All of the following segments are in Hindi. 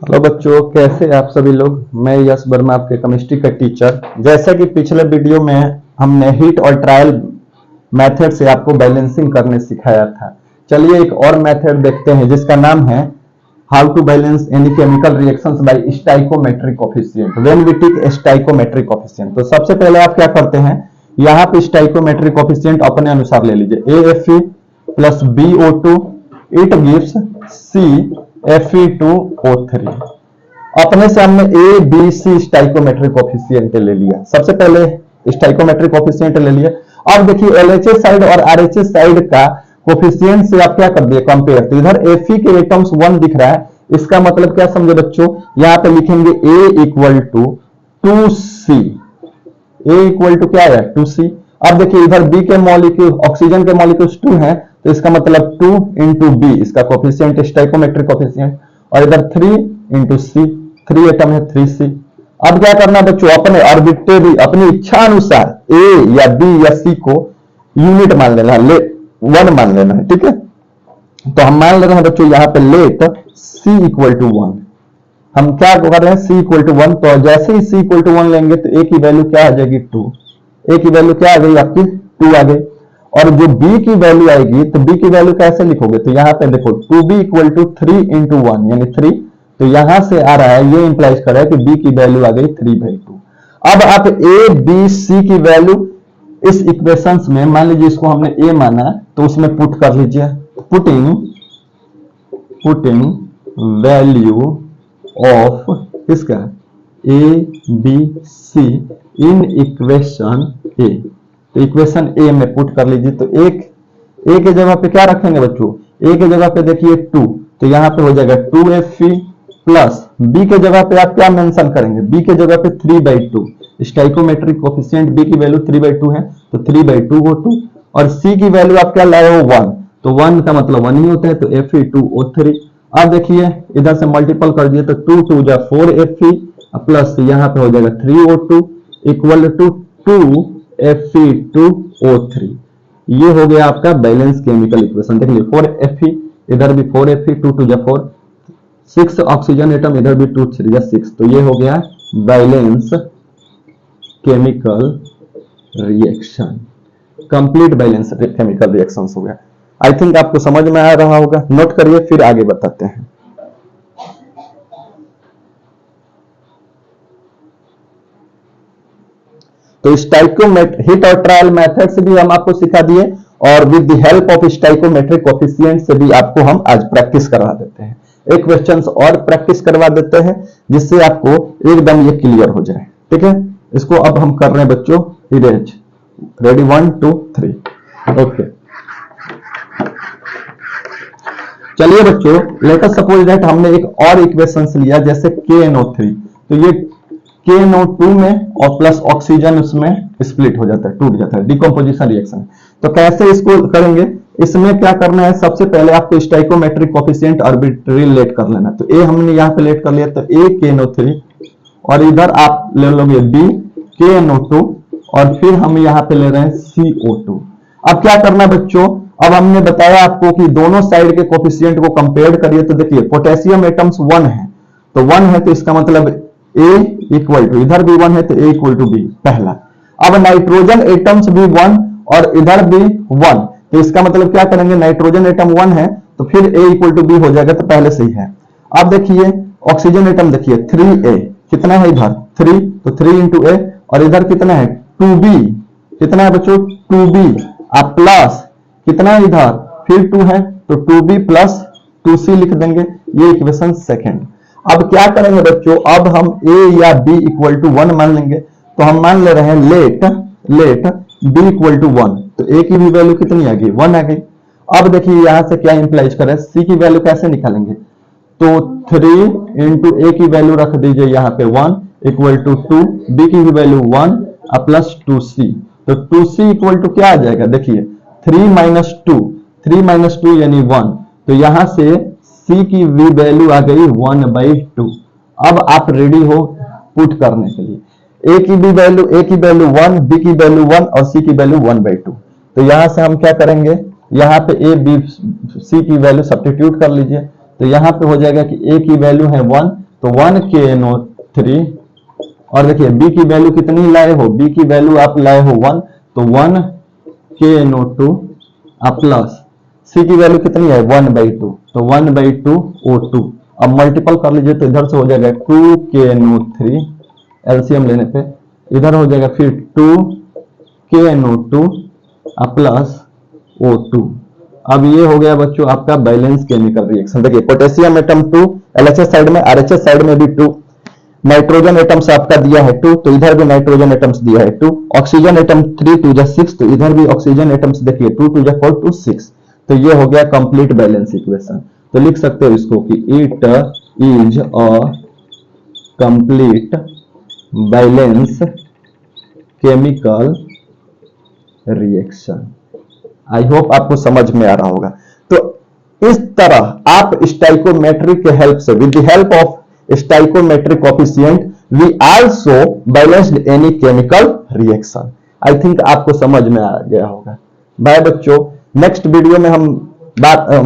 हेलो बच्चों, कैसे आप सभी लोग। मैं यश वर्मा, आपके केमिस्ट्री का टीचर। जैसा कि पिछले वीडियो में हमने हीट और ट्रायल मेथड से आपको बैलेंसिंग करने सिखाया था। चलिए एक और मेथड देखते हैं जिसका नाम है how to balance any chemical reactions by stoichiometric coefficient when we take stoichiometric coefficient. तो सबसे पहले आप क्या करते हैं, यहाँ पे स्टाइकोमेट्रिक कोफिशिएंट अपने अनुसार ले लीजिए। AFE plus BO2 it gives CFE2O3। अपने से हमने ABC स्टाइकोमेट्रिक कोफिशिएंट ले लिया। सबसे पहले स्टाइकोमेट्रिक कोफिशिएंट ले लिया। अब देखिए LHS साइड और RHS साइड का कोफिशिएंट से आप क्या कर दिए, कंपेयर। तो इधर Fe के एटम्स 1 दिख रहा है, इसका मतलब क्या समझे बच्चों, यहाँ पे लिखेंगे A equal to 2C। A equal to क्या है, 2C। अब देखिए इधर B के मॉलिक्यूल, ऑक्सीजन के मॉलिक्यूल्स 2 है, तो इसका मतलब 2 इंटू B, इसका कोफिशिएंट स्टाइकोमेट्रिक कोफिशिएंट। और इधर 3 इंटू C, 3 एटम है 3C। अब क्या करना बच्चों, अपने आर्बिट्रेरी, अपनी इच्छा अनुसार A या B या C को यूनिट मान लेना है, 1 मान लेना है, ठीक है। तो हम मान ले रहे हैं बच्चों यहाँ पे लेट C इक्वल टू 1। हम क्या कर रहे हैं, C इक्वल टू 1। तो जैसे ही C इक्वल टू 1 लेंगे तो A की वैल्यू क्या आ जाएगी, 2। A की वैल्यू क्या आ गई आपकी, 2 आ गई। और जो B की वैल्यू आएगी, तो B की वैल्यू कैसे लिखोगे, तो यहाँ पे देखो 2B इक्वल टू 3 इंटू 1 यानी 3। तो यहां से आ रहा है, ये इंप्लाइज कर रहा है कि B की वैल्यू आ गई 3/2। अब आप A B C की वैल्यू इस इक्वेशंस में, मान लीजिए इसको हमने A माना, तो उसमें पुट कर लीजिए। पुटिंग वैल्यू ऑफ किसका, A B C in equation A। तो इक्वेशन A में पुट कर लीजिए। तो A के जगह पे क्या रखेंगे बच्चों, A के जगह पे देखिए 2, तो यहां पे हो जाएगा 2Fe प्लस B के जगह पे आप क्या मेंशन करेंगे, B के जगह पे 3/2। स्टाइकोमेट्रिक कोफिशिएंट B की वैल्यू 3/2 है, तो 3/2 O2। और C की वैल्यू आप क्या लाए हो, 1, तो 1 का मतलब 1 ही होता है, तो Fe2O3। अब देखिए इधर से मल्टीपल कर दिए, तो 2 2 जा 4 Fe प्लस यहाँ पे हो जाएगा 3O2 इक्वल टू 2 Fe2O3। ये हो गया आपका बैलेंस केमिकल इक्वेशन। देख लीजिए 4 Fe, इधर भी 4 Fe, 2 2 जा 4, 6 ऑक्सीजन एटम, इधर भी 2 3 जा 6। तो ये हो गया balance chemical reaction, complete balance chemical reaction हो गया। आई थिंक आपको समझ में आ रहा होगा। नोट करिए, फिर आगे बताते हैं। तो स्टाइकोमेट्रिक हीट और ट्रायल मेथड से भी हम आपको सिखा दिए, और with the help of stoichiometric coefficient से भी आपको हम आज प्रैक्टिस करवा देते हैं। एक क्वेश्चंस और प्रैक्टिस करवा देते हैं जिससे आपको एकदम ये क्लियर हो जाए, ठीक है। इसको अब हम कर रहे हैं बच्चों इरेज। Ready, 1 2 3, okay. चलिए बच्चों, लेट अस सपोज दैट हमने एक और इक्वेशंस लिया, जैसे KNO3। तो ये KNO2 में और प्लस ऑक्सीजन उसमें स्प्लिट हो जाता है, टूट जाता है, डिकम्पोजिशन रिएक्शन। तो कैसे इसको करेंगे, इसमें क्या करना है, सबसे पहले आपको स्टाइकोमेट्रिक कोफिशिएंट आर्बिट्रेरी लेट कर लेना। तो A हमने यहाँ पे लेट कर लिया, तो A KNO3, और इधर आप ले लोगे B KNO2, और फिर हम यहाँ पे ले रहे हैं CO2। अब क्या करना बच्चों, अब हमने बताया आपको कि दोनों साइड के कोफिशिएंट को कंपेयर करिए। तो देखिए पोटेशियम एटम्स 1 है, तो 1 है, तो इसका मतलब A इक्वल टू, इधर भी 1 है तो A इक्वल टू B पहला। अब नाइट्रोजन एटम्स भी 1 और इधर भी 1, तो इसका मतलब क्या करेंगे, नाइट्रोजन एटम 1 है तो फिर A इक्वल टू B हो जाएगा, तो पहले से ही है। अब देखिए ऑक्सीजन एटम देखिए 3A, कितना है इधर 3, तो 3 इंटू A, और इधर कितना है 2B, कितना है बच्चों 2B, आप प्लस कितना है इधर फिर 2 है, तो 2B प्लस 2C लिख देंगे। ये इक्वेशन सेकेंड। अब क्या करेंगे बच्चों, अब हम A या B इक्वल टू 1 मान लेंगे। तो हम मान ले रहे हैं लेट B इक्वल टू 1, तो A की भी वैल्यू कितनी आ गई, 1 आ गई। अब देखिए यहां से क्या इंप्लाइज कर रहे हैं, C की वैल्यू कैसे निकालेंगे, तो 3 इंटू A की वैल्यू रख दीजिए यहाँ पे 1 इक्वल टू 2, B की भी वैल्यू 1 प्लस 2C। तो 2C इक्वल टू क्या आ जाएगा, देखिए 3 माइनस 2 यानी 1। तो यहां से C की वैल्यू आ गई 1/2। अब आप रेडी हो पुट करने के लिए। A की वैल्यू 1, B की वैल्यू 1 और C की वैल्यू 1/2। तो यहां से हम क्या करेंगे, यहाँ पे A B C की वैल्यू सब्स्टिट्यूट कर लीजिए। तो यहाँ पे हो जाएगा कि A की वैल्यू है 1, तो 1KNO3, और देखिए बी की वैल्यू कितनी लाए हो, बी की वैल्यू आप लाए हो 1, तो 1KNO2 प्लस सी की वैल्यू कितनी है 1/2, तो 1/2 O2। अब मल्टीपल कर लीजिए तो इधर से हो जाएगा 2KNO3, एलसीएम लेने पे इधर हो जाएगा फिर 2KNO2 प्लस O2। अब ये हो गया बच्चों आपका बैलेंस केमिकल रिएक्शन। देखिए पोटेशियम एटम 2, एलएचएस साइड में, आरएचएस साइड में भी 2, नाइट्रोजन एटम्स आपका दिया है 2, तो इधर भी नाइट्रोजन एटम्स दिया है 2, ऑक्सीजन एटम 3 2 जा 6, तो इधर भी ऑक्सीजन एटम्स देखिए 2 2 जा 4 2 6। तो ये हो गया कंप्लीट बैलेंस इक्वेशन। तो लिख सकते हो इसको कि it is a complete balance chemical reaction. I hope आपको समझ में आ रहा होगा। तो इस तरह आप स्टाइकोमेट्रिक के हेल्प से, with the help of stoichiometric coefficient, we also balanced any chemical reaction. I think आपको समझ में आ गया होगा। बाय बच्चों, नेक्स्ट वीडियो में हम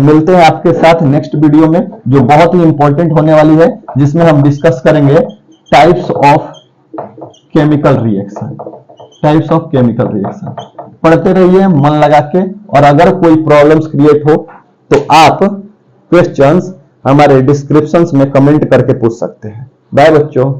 मिलते हैं आपके साथ नेक्स्ट वीडियो में, जो बहुत ही इंपॉर्टेंट होने वाली है, जिसमें हम डिस्कस करेंगे types of chemical reaction. Types of chemical reaction पढ़ते रहिए मन लगा के, और अगर कोई प्रॉब्लम्स क्रिएट हो तो आप क्वेश्चंस हमारे डिस्क्रिप्शंस में कमेंट करके पूछ सकते हैं। बाय बच्चों।